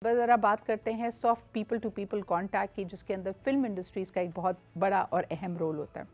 ज़रा बात करते हैं soft people to people contact की, जिसके अंदर फिल्म इंडस्ट्रीज़ का एक बहुत बड़ा और अहम रोल होता है।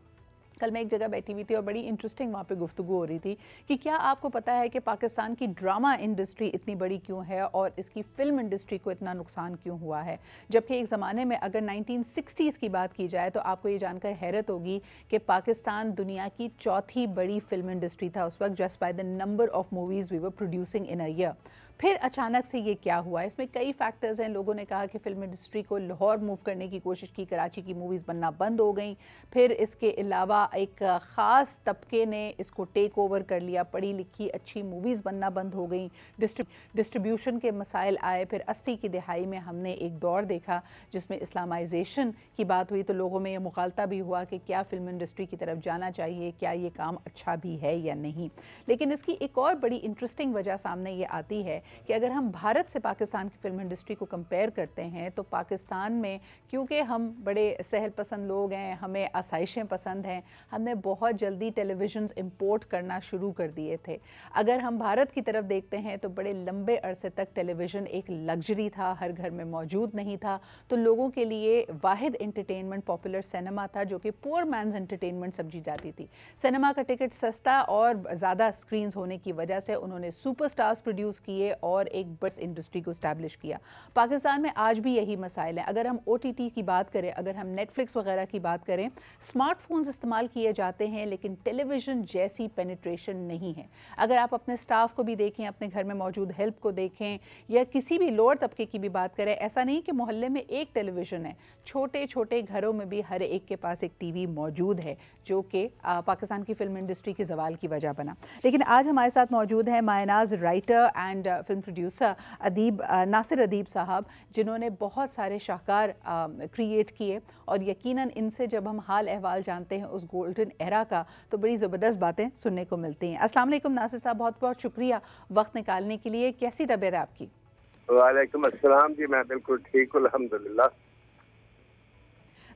कल मैं एक जगह बैठी हुई थी और बड़ी इंटरेस्टिंग वहाँ पे गुफ्तगू हो रही थी कि क्या आपको पता है कि पाकिस्तान की ड्रामा इंडस्ट्री इतनी बड़ी क्यों है और इसकी फ़िल्म इंडस्ट्री को इतना नुकसान क्यों हुआ है। जबकि एक ज़माने में अगर 1960s की बात की जाए तो आपको ये जानकर हैरत होगी कि पाकिस्तान दुनिया की चौथी बड़ी फिल्म इंडस्ट्री था उस वक्त, just by the number of movies we were producing in a year. फिर अचानक से ये क्या हुआ, इसमें कई फैक्टर्स हैं। लोगों ने कहा कि फ़िल्म इंडस्ट्री को लाहौर मूव करने की कोशिश की, कराची की मूवीज़ बनना बंद हो गई। फिर इसके अलावा एक ख़ास तबके ने इसको टेक ओवर कर लिया, पढ़ी लिखी अच्छी मूवीज़ बनना बंद हो गई, डिस्ट्रीब्यूशन के मसाइल आए। फिर 80 की दिहाई में हमने एक दौर देखा जिसमें इस्लामाइजेशन की बात हुई, तो लोगों में ये मुखालता भी हुआ कि क्या फ़िल्म इंडस्ट्री की तरफ जाना चाहिए, क्या ये काम अच्छा भी है या नहीं। लेकिन इसकी एक और बड़ी इंटरेस्टिंग वजह सामने ये आती है कि अगर हम भारत से पाकिस्तान की फ़िल्म इंडस्ट्री को कंपेयर करते हैं तो पाकिस्तान में, क्योंकि हम बड़े सहल पसंद लोग हैं, हमें आसाइशें पसंद हैं, हमने बहुत जल्दी टेलीविज़न इंपोर्ट करना शुरू कर दिए थे। अगर हम भारत की तरफ देखते हैं तो बड़े लंबे अरसे तक टेलीविज़न एक लग्जरी था, हर घर में मौजूद नहीं था। तो लोगों के लिए वाहिद एंटरटेनमेंट पॉपुलर सिनेमा था, जो कि पुअर मैन्स एंटरटेनमेंट समझी जाती थी। सिनेमा का टिकट सस्ता और ज़्यादा स्क्रीन्स होने की वजह से उन्होंने सुपरस्टार्स प्रोड्यूस किए और एक बस इंडस्ट्री को इस्टेब्लिश किया। पाकिस्तान में आज भी यही मसाइल हैं। अगर हम OTT की बात करें, अगर हम नेटफ्लिक्स वगैरह की बात करें, स्मार्टफोन्स इस्तेमाल किए जाते हैं लेकिन टेलीविज़न जैसी पेनिट्रेशन नहीं है। अगर आप अपने स्टाफ को भी देखें, अपने घर में मौजूद हेल्प को देखें, या किसी भी लोअर तबके की भी बात करें, ऐसा नहीं कि मोहल्ले में एक टेलीविज़न है, छोटे छोटे घरों में भी हर एक के पास एक टीवी मौजूद है, जो कि पाकिस्तान की फ़िल्म इंडस्ट्री की ज़वाल की वजह बना। लेकिन आज हमारे साथ मौजूद है मायनाज writer and film producer Nasir Adeeb साहब, जिन्होंने बहुत सारे शाहकार क्रिएट किए। और यकीनन इनसे जब हम हाल अहवाल जानते हैं उस गोल्डन एरा का, तो बड़ी ज़बरदस्त बातें सुनने को मिलती हैं। अस्सलाम वालेकुम नासिर साहब, बहुत बहुत शुक्रिया वक्त निकालने के लिए। कैसी तबीयत है आपकी? वालेकुम अस्सलाम जी, मैं बिल्कुल ठीक हूँ अल्हम्दुलिल्लाह।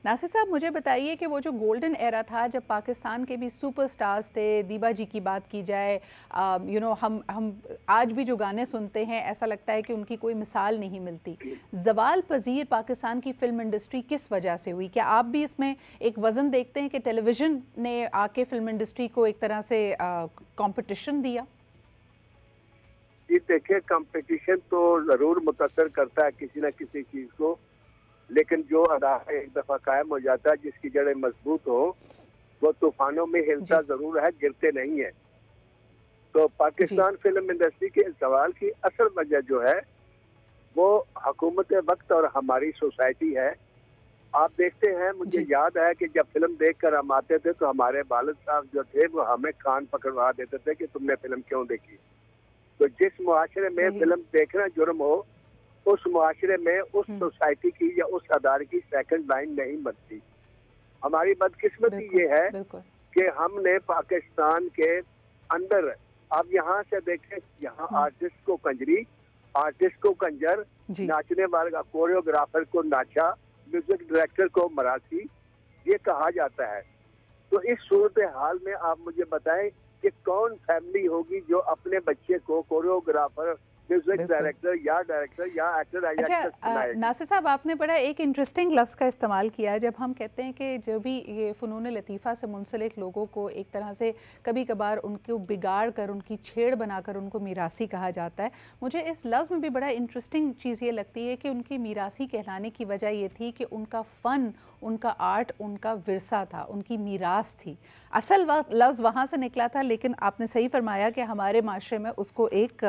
नासिर साहब, मुझे बताइए कि वो जो गोल्डन एरा था जब पाकिस्तान के भी सुपरस्टार्स थे, दीबा जी की बात की जाए, हम आज भी जो गाने सुनते हैं ऐसा लगता है कि उनकी कोई मिसाल नहीं मिलती। ज़वाल पजीर पाकिस्तान की फ़िल्म इंडस्ट्री किस वजह से हुई? क्या आप भी इसमें एक वज़न देखते हैं कि टेलीविज़न ने आके फ़िल्म इंडस्ट्री को एक तरह से कॉम्पिटिशन दिया? जी देखिए, कंपटीशन तो ज़रूर मुतासर करता है किसी न किसी चीज़ को, लेकिन जो अदारा एक दफ़ा कायम हो जाता है, जिसकी जड़ें मजबूत हो, वो तूफानों में हिलता ज़रूर है, गिरते नहीं है। तो पाकिस्तान फिल्म इंडस्ट्री के सवाल की असल वजह जो है वो हुकूमत वक्त और हमारी सोसाइटी है। आप देखते हैं, मुझे याद है कि जब फिल्म देखकर हम आते थे तो हमारे वालिद साहब जो थे वो हमें कान पकड़वा देते थे कि तुमने फिल्म क्यों देखी। तो जिस मुआशरे में फिल्म देखना जुर्म हो, उस मुआशरे में उस सोसाइटी की या उस अदारे की सेकंड लाइन नहीं बनती। हमारी बदकिस्मती ये है कि हमने पाकिस्तान के अंदर, अब यहाँ से देखें, यहाँ आर्टिस्ट को कंजरी, आर्टिस्ट को कंजर, नाचने वाले का कोरियोग्राफर को नाचा, म्यूजिक डायरेक्टर को मराठी, ये कहा जाता है। तो इस सूरत हाल में आप मुझे बताएं कि कौन फैमिली होगी जो अपने बच्चे को कोरियोग्राफर, म्यूजिक डायरेक्टर या एक्टर या एक्ट्रेस बनाएगी। नासिर साहब, आपने बड़ा एक इंटरेस्टिंग लफ्ज़ का इस्तेमाल किया जब हम कहते हैं कि जो भी ये फ़नून लतीफ़ा से मुंसलिक लोगों को एक तरह से कभी कभार उनको बिगाड़ कर, उनकी छेड़ बनाकर उनको मीरासी कहा जाता है। मुझे इस लफ्ज़ में भी बड़ा इंटरेस्टिंग चीज़ ये लगती है कि उनकी मीरासी कहलाने की वजह ये थी कि उनका फ़न, उनका आर्ट, उनका विरसा था, उनकी मीरास थी। असल लफ्ज़ वहाँ से निकला था, लेकिन आपने सही फरमाया कि हमारे माशरे में उसको एक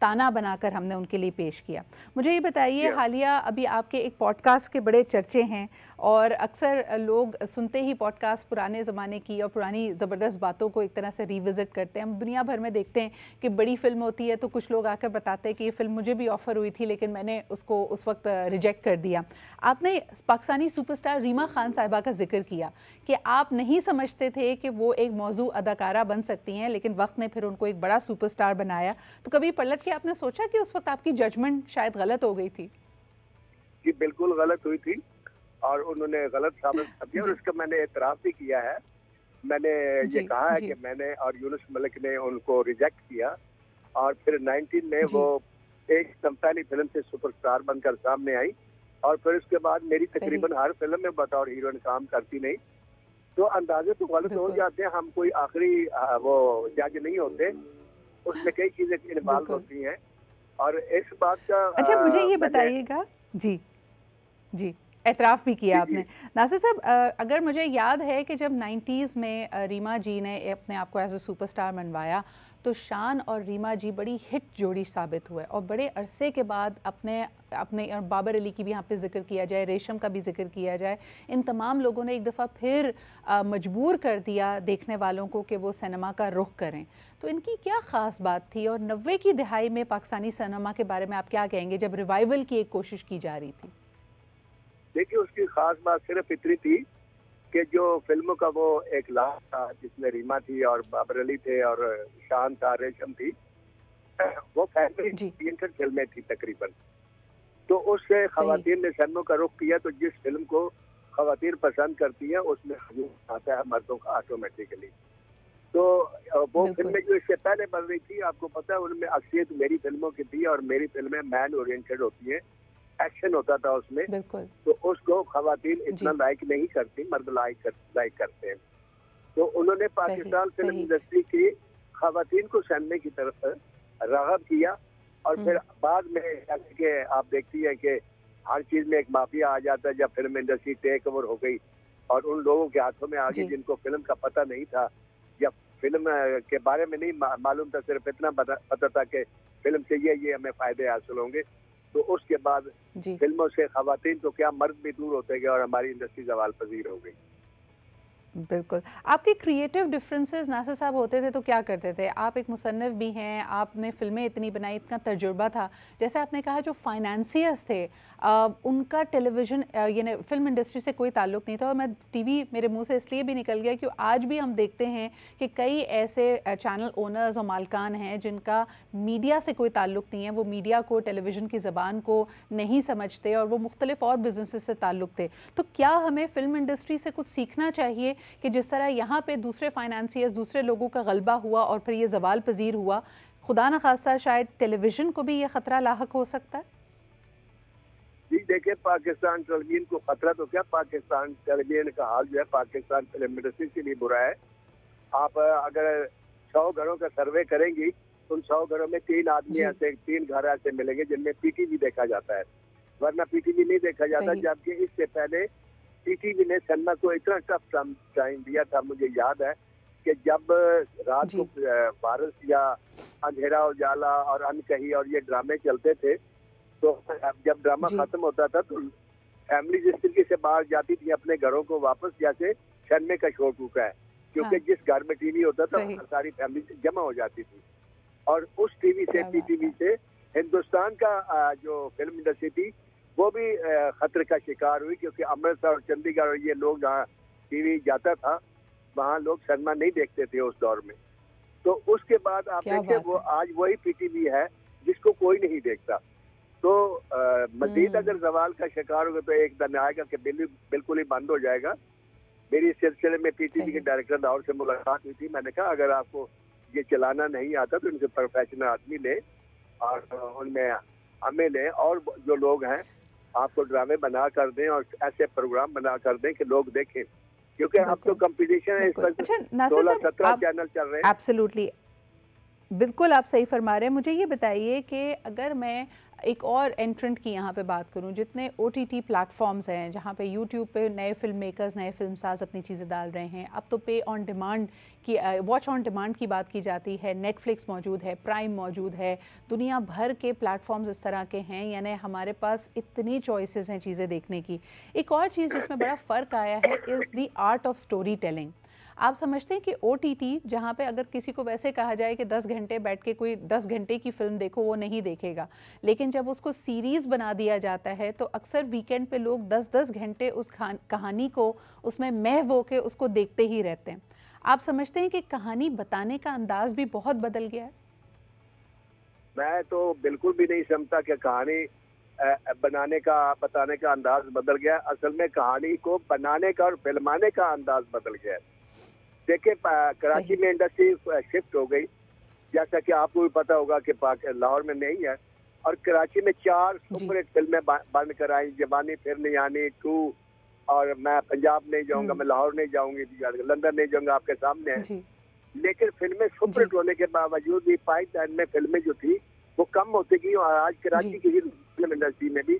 ताना बनाकर हमने उनके लिए पेश किया। मुझे ये बताइए, हालिया अभी आपके एक पॉडकास्ट के बड़े चर्चे हैं और अक्सर लोग सुनते ही पॉडकास्ट पुराने ज़माने की और पुरानी ज़बरदस्त बातों को एक तरह से रिविज़िट करते हैं। हम दुनिया भर में देखते हैं कि बड़ी फ़िल्म होती है तो कुछ लोग आकर बताते हैं कि ये फ़िल्म मुझे भी ऑफ़र हुई थी लेकिन मैंने उसको उस वक्त रिजेक्ट कर दिया। आपने पाकिस्तानी सुपरस्टार रीमा खान साहिबा का जिक्र किया कि आप नहीं समझते थे कि वो एक मौजू अदाकारा बन सकती हैं, लेकिन वक्त ने फिर उनको एक बड़ा सुपरस्टार बनाया। तो कभी पलट के आपने सोचा कि उस वक्त आपकी जजमेंट शायद गलत हो गई थी? जी बिल्कुल गलत हुई थी और उन्होंने गलत साबित कर दिया और इसका मैंने एतराफ़ भी किया है। मैंने ये कहा है कि मैंने और यूनुस मलिक ने उनको रिजेक्ट किया और फिर 19 में वो एकदम पहली फिल्म से सुपरस्टार बनकर सामने आई, और फिर उसके बाद मेरी तकरीबन हर फिल्म में बतौर हीरोइन काम करती नहीं। तो अंदाजे तो गलत हो जाते हैं, हम कोई आखिरी वो जज नहीं होते, उसमें कई चीजें इन्वॉल्व होती हैं। और इस बात का अच्छा, मुझे ये बताइएगा जी जी, एतराफ़ भी किया जी आपने। नासिर साहब, अगर मुझे याद है कि जब 90s में रीमा जी ने अपने आप को एज़ अ सुपरस्टार मनवाया, तो शान और रीमा जी बड़ी हिट जोड़ी साबित हुए, और बड़े अरसे के बाद अपने अपने बाबर अली की भी यहाँ पे ज़िक्र किया जाए, रेशम का भी ज़िक्र किया जाए, इन तमाम लोगों ने एक दफ़ा फिर मजबूर कर दिया देखने वालों को कि वो सिनेमा का रुख करें। तो इनकी क्या ख़ास बात थी, और 90 की दहाई में पाकिस्तानी सिनेमा के बारे में आप क्या कहेंगे जब रिवाइवल की एक कोशिश की जा रही थी? देखिए, उसकी खास बात सिर्फ इतनी थी कि जो फिल्मों का वो एक लाभ था जिसमें रीमा थी और बाबर अली थे और शान था, रेशम थी, वो फैमिली ओरिएंटेड फिल्में थी तकरीबन। तो उससे खवातीन ने फिल्मों का रुख किया, तो जिस फिल्म को खवातीन पसंद करती हैं उसमें हजूम आता है मर्दों का ऑटोमेटिकली। तो वो फिल्में जो इससे पहले बन रही थी, आपको पता है, उनमें अक्सरियत मेरी फिल्मों की थी, और मेरी फिल्में मैन ओरिएंटेड होती हैं, एक्शन होता था उसमें, तो उसको खवातीन इतना लाइक नहीं करती, मर्द लाइक करते हैं। तो उन्होंने पाकिस्तान फिल्म इंडस्ट्री की खवातीन को सनने की तरफ राग़ब किया, और फिर बाद में जैसे कि आप देखती है कि हर चीज में एक माफिया आ जाता है। जब फिल्म इंडस्ट्री टेक ओवर हो गई और उन लोगों के हाथों में आ गई जिनको फिल्म का पता नहीं था, या फिल्म के बारे में नहीं मालूम था, सिर्फ इतना पता था कि फिल्म से ये हमें फायदे हासिल होंगे, तो उसके बाद फिल्मों से खवातीन तो क्या मर्द भी दूर होते गए और हमारी इंडस्ट्री ज़वाल पजीर हो गई। बिल्कुल। आपके क्रिएटिव डिफरेंसेस नासिर साहब होते थे तो क्या करते थे? आप एक मुसन्निफ़ भी हैं, आपने फ़िल्में इतनी बनाई, इतना तजुर्बा था। जैसे आपने कहा जो फाइनेंसियर्स थे उनका टेलीविज़न यानी फ़िल्म इंडस्ट्री से कोई ताल्लुक़ नहीं था, और मैं टीवी मेरे मुँह से इसलिए भी निकल गया कि आज भी हम देखते हैं कि कई ऐसे चैनल ओनर्स और मालिकान हैं जिनका मीडिया से कोई ताल्लुक़ नहीं है। वो मीडिया को, टेलीविज़न की ज़बान को नहीं समझते, और वो मुख्तलिफ़ और बिज़नेसेस से ताल्लुक़ थे। तो क्या हमें फ़िल्म इंडस्ट्री से कुछ सीखना चाहिए कि जिस तरह यहाँ पे दूसरे फाइनेंसियर्स, दूसरे लोगों का गलबा हुआ और फिर ये ज़वाल पजीर हुआ, खुदा न खास्ता शायद टेलीविज़न को भी ये ख़तरा लाहक हो सकता है? जी देखिए, पाकिस्तान टेलीविजन को खतरा तो क्या, पाकिस्तान टेलीविजन का हाल जो है पाकिस्तान फिल्म इंडस्ट्री के लिए बुरा है। आप अगर 100 घरों का सर्वे करेंगी तो उन 100 घरों में 3 आदमी ऐसे, 3 घर ऐसे मिलेंगे जिनमें पीटीवी देखा जाता है, वरना पीटीवी नहीं देखा जाता। जबकि इससे पहले पीटीवी ने सिनेमा को इतना टफ टाइम दिया था, मुझे याद है कि जब रात को वारिस या अंधेरा उजाला और अनकही और ये ड्रामे चलते थे, तो जब ड्रामा खत्म होता था तो फैमिली जिस तरीके से बाहर जाती थी अपने घरों को वापस, जैसे सिनेमा का शो टूका है, क्योंकि जिस घर में टीवी होता था सारी फैमिली जमा हो जाती थी। और उस टीवी से, पीटीवी से हिंदुस्तान का जो फिल्म इंडस्ट्री थी वो भी खतरे का शिकार हुई, क्योंकि अमृतसर और चंडीगढ़ और ये लोग जहाँ टीवी जाता था वहाँ लोग सिनेमा नहीं देखते थे उस दौर में। तो उसके बाद आप देखिए, वो आज वही पीटीवी है जिसको कोई नहीं देखता। तो मजीद अगर ज़वाल का शिकार होगा तो एक दिन आएगा कि बिल्कुल ही बंद हो जाएगा। मेरी इस सिलसिले में पीटीवी के डायरेक्टर राहुल से मुलाकात हुई थी। मैंने कहा अगर आपको ये चलाना नहीं आता तो इनसे प्रोफेशनल आदमी ले और उनमें हमें लें, और जो लोग हैं आपको ड्रामे बना कर दें और ऐसे प्रोग्राम बना कर दें कि लोग देखें, क्योंकि अब तो कंपटीशन है, इस पर 16-17 चैनल चल रहे हैं। एब्सोल्युटली, बिल्कुल आप सही फरमा रहे हैं। मुझे ये बताइए कि अगर मैं एक और एंट्रेंट की यहाँ पे बात करूँ, जितने OTT प्लेटफॉर्म्स हैं जहाँ पे यूट्यूब पे नए फिल्म मेकर्स, नए फिल्मसाज अपनी चीज़ें डाल रहे हैं, अब तो पे ऑन डिमांड की, वॉच ऑन डिमांड की बात की जाती है। नेटफ्लिक्स मौजूद है, प्राइम मौजूद है, दुनिया भर के प्लेटफॉर्म्स इस तरह के हैं, यानी हमारे पास इतनी चॉइसेस हैं चीज़ें देखने की। एक और चीज़ जिसमें बड़ा फ़र्क आया है is the art of story telling. आप समझते हैं कि OTT जहाँ पे अगर किसी को वैसे कहा जाए कि 10 घंटे बैठ के कोई 10 घंटे की फ़िल्म देखो, वो नहीं देखेगा, लेकिन जब उसको सीरीज़ बना दिया जाता है तो अक्सर वीकेंड पे लोग 10-10 घंटे उस कहानी को उसमें महव होके उसको देखते ही रहते हैं। आप समझते हैं कि कहानी बताने का अंदाज भी बहुत बदल गया है? मैं तो बिल्कुल भी नहीं समझता कि कहानी बताने का अंदाज बदल गया। असल में कहानी को बनाने का और फिल्माने का अंदाज बदल गया है। देखिए, कराची में इंडस्ट्री शिफ्ट हो गई, जैसा कि आपको भी पता होगा कि लाहौर में नहीं है। और कराची में 4 जी। सुपरहिट फिल्में बन कर आई, जवानी फिर नहीं आनी 2, और मैं पंजाब नहीं जाऊंगा, मैं लाहौर नहीं जाऊंगी, लंदन नहीं जाऊंगा, आपके सामने है। जी। लेकिन फिल्में जी। सुपरहिट होने के बावजूद भी पाकिस्तान में फिल्में जो थी वो कम होती गई, और आज कराची की फिल्म इंडस्ट्री में भी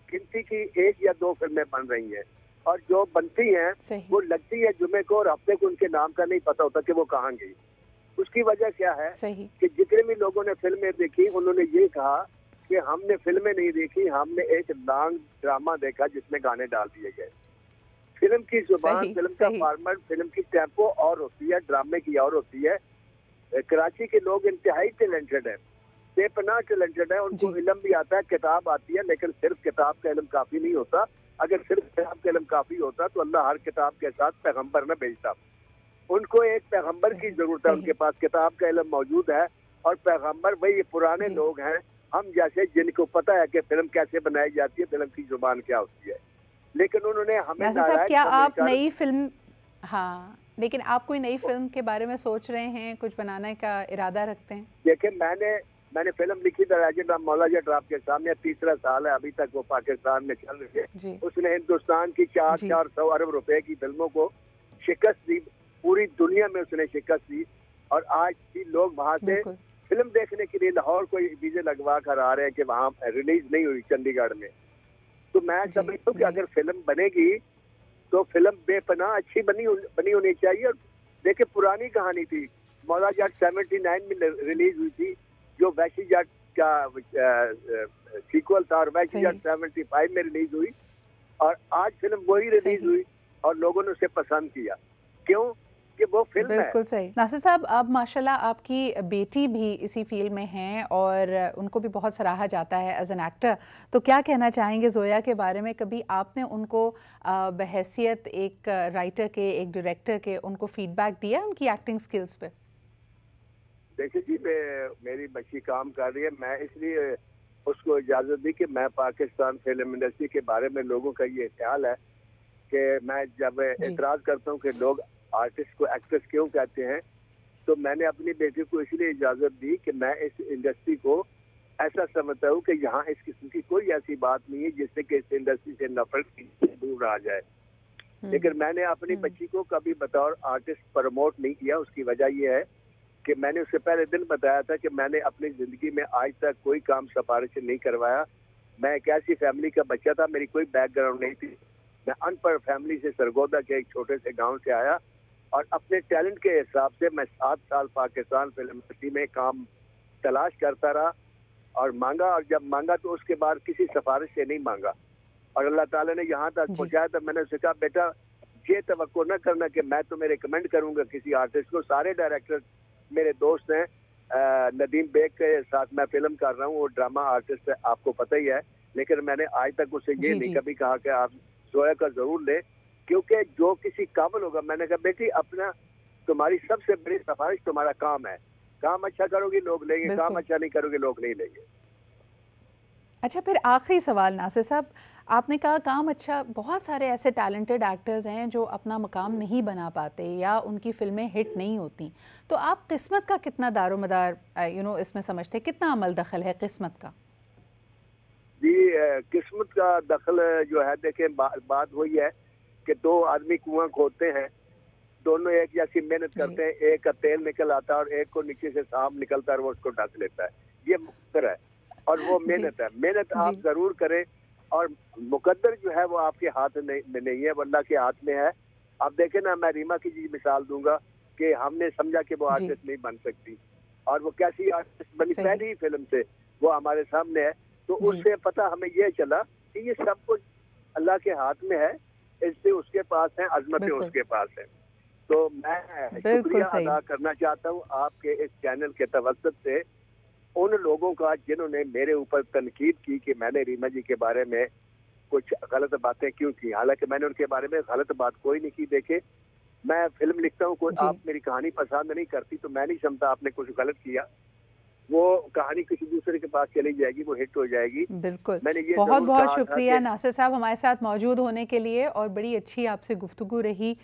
गिनती की 1 या 2 फिल्में बन रही हैं, और जो बनती हैं वो लगती है जुमे को, और हफ्ते को उनके नाम का नहीं पता होता कि वो कहाँ गई। उसकी वजह क्या है सही। कि जितने भी लोगों ने फिल्में देखी उन्होंने ये कहा कि हमने फिल्में नहीं देखी, हमने एक लॉन्ग ड्रामा देखा जिसमें गाने डाल दिए गए। फिल्म की जुबान, सही, फिल्म का सही। फॉर्मेट, फिल्म की टेम्पो और होती है, ड्रामे की और होती है। कराची के लोग इंतहाई टैलेंटेड हैं, बेपनाह टैलेंटेड है, उनको इल्म भी आता है, किताब आती है, लेकिन सिर्फ किताब का इल्म काफी नहीं होता। अगर सिर्फ किताब का इल्म काफी होता तो अल्लाह हर किताब के साथ पैगंबर न भेजता। उनको एक पैगंबर की जरूरत है, उनके पास किताब का इल्म मौजूद है, और पैगंबर वही पुराने लोग हैं हम जैसे, जिनको पता है कि फिल्म कैसे बनाई जाती है, फिल्म की जुबान क्या होती है। लेकिन उन्होंने हमें साहब, क्या आप नई फिल्म, हाँ, लेकिन आप कोई नई फिल्म के बारे में सोच रहे हैं, कुछ बनाने का इरादा रखते हैं? देखिए, मैंने फिल्म लिखी था राजेंद्र मौला जट, आपके सामने 3रा साल है अभी तक वो पाकिस्तान में चल रही है। उसने हिंदुस्तान की 400 अरब रुपए की फिल्मों को शिकस्त दी, पूरी दुनिया में उसने शिकस्त दी, और आज भी लोग वहाँ से फिल्म देखने के लिए लाहौर को वीजे लगवा कर आ रहे हैं कि वहाँ रिलीज नहीं हुई चंडीगढ़ में। तो मैं समझता हूँ कि अगर फिल्म बनेगी तो फिल्म बेपनाह अच्छी बनी होनी चाहिए। और देखिए, पुरानी कहानी थी, मौला जट 79 में रिलीज हुई थी, जो वैशी जट का सीक्वल था, और वैशी जट 75 में रिलीज हुई, और आज फिल्म वही रिलीज हुई और लोगों ने उसे पसंद किया। क्यों? कि वो फिल्म बिल्कुल सही। नासिर साहब, अब माशाल्लाह आपकी बेटी भी इसी फील्ड में हैं और उनको भी बहुत सराहा जाता है एज एन एक्टर, तो क्या कहना चाहेंगे जोया के बारे में? कभी आपने उनको बहैसियत एक राइटर के, एक डायरेक्टर के, उनको फीडबैक दिया उनकी एक्टिंग स्किल्स पे? देखिए जी, मेरी बच्ची काम कर रही है, मैं इसलिए उसको इजाज़त दी कि मैं पाकिस्तान फिल्म इंडस्ट्री के बारे में लोगों का ये ख्याल है कि मैं जब एतराज़ करता हूँ कि लोग आर्टिस्ट को एक्ट्रेस क्यों कहते हैं, तो मैंने अपनी बेटी को इसलिए इजाज़त दी कि मैं इस इंडस्ट्री को ऐसा समझता हूँ कि यहाँ इस किस्म की कोई ऐसी बात नहीं है जिससे कि इस इंडस्ट्री से नफरत दूर आ जाए। लेकिन मैंने अपनी बच्ची को कभी बतौर आर्टिस्ट प्रमोट नहीं किया। उसकी वजह यह है कि मैंने उससे पहले दिन बताया था कि मैंने अपनी ज़िंदगी में आज तक कोई काम सिफारिश नहीं करवाया। मैं एक ऐसी फैमिली का बच्चा था, मेरी कोई बैकग्राउंड नहीं थी, मैं अनपढ़ फैमिली से सरगोदा के एक छोटे से गांव से आया, और अपने टैलेंट के हिसाब से मैं 7 साल पाकिस्तान फिल्म इंडस्ट्री में काम तलाश करता रहा और मांगा, और जब मांगा तो उसके बाद किसी सिफारिश से नहीं मांगा, और अल्लाह ताला ने यहाँ तक पहुँचाया। तो मैंने उससे कहा, बेटा ये तवक्को न करना कि मैं तुम्हें रिकमेंड करूँगा किसी आर्टिस्ट को। सारे डायरेक्टर मेरे दोस्त हैं, नदीम बेग के साथ मैं फिल्म कर रहा हूँ, वो ड्रामा आर्टिस्ट है, आपको पता ही है। लेकिन मैंने आज तक उससे ये नहीं कभी कहा कि आप जोया का जरूर ले, क्योंकि जो किसी काबिल होगा। मैंने कहा, बेटी अपना, तुम्हारी सबसे बड़ी सिफारिश तुम्हारा काम है, काम अच्छा करोगे लोग लेंगे, काम अच्छा नहीं करोगे लोग नहीं लेंगे। अच्छा, फिर आखिरी सवाल नासिर साहब, आपने कहा काम अच्छा, बहुत सारे ऐसे टैलेंटेड एक्टर्स हैं जो अपना मकाम नहीं बना पाते या उनकी फिल्में हिट नहीं होती, तो आप किस्मत का कितना दारोमदार इसमें समझते हैं, कितना अमल दखल है किस्मत का? जी, किस्मत का दखल जो है, देखें बात वही है कि 2 आदमी कुआं खोदते हैं, दोनों एक जैसी मेहनत करते हैं, एक का तेल निकल आता है और एक को नीचे से सांप निकलता है और वो उसको ढक लेता है। ये मुकद्दर है और वो मेहनत है। मेहनत आप जरूर करें, और मुकद्दर जो है वो आपके हाथ में नहीं है, वो अल्लाह के हाथ में है। आप देखें ना, मैं रीमा की मिसाल दूंगा कि हमने समझा कि वो आर्टिस्ट नहीं बन सकती, और वो कैसी आर्टिस्ट बनी पहली ही फिल्म से, वो हमारे सामने है। तो उससे पता हमें ये चला कि ये सब कुछ अल्लाह के हाथ में है, इससे उसके पास है, अजमतें उसके पास है। तो मैं शुक्रिया अदा करना चाहता हूँ आपके इस चैनल के तवज्जुह से उन लोगों का जिन्होंने मेरे ऊपर तनकीद की कि मैंने रीमा जी के बारे में कुछ गलत बातें क्यों की। हालांकि मैंने उनके बारे में गलत बात कोई नहीं की। देखे, मैं फिल्म लिखता हूँ, कोई आप मेरी कहानी पसंद नहीं करती तो मैं नहीं समझता आपने कुछ गलत किया, वो कहानी किसी दूसरे के पास चली जाएगी, वो हिट हो जाएगी। बिल्कुल। मैंने ये बहुत ज़रूर बहुत कहा था शुक्रिया कि नासिर साहब हमारे साथ मौजूद होने के लिए, और बड़ी अच्छी आपसे गुफ्तगू रही।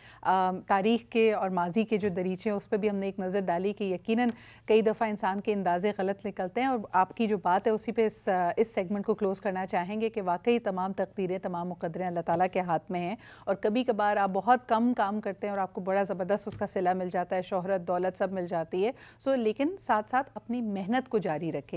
तारीख़ के और माजी के जो दरीचे हैं उस पर भी हमने एक नज़र डाली कि यकीनन कई दफ़ा इंसान के अंदाज़े गलत निकलते हैं, और आपकी जो बात है उसी पे इस सेगमेंट को क्लोज़ करना चाहेंगे कि वाकई तमाम तकदीरें, तमाम मुक़द्दरें अल्लाह ताला के हाथ में हैं, और कभी कभार आप बहुत कम काम करते हैं और आपको बड़ा ज़बरदस्त उसका सिला मिल जाता है, शोहरत, दौलत सब मिल जाती है। लेकिन साथ साथ अपनी मेहनत को जारी रखें।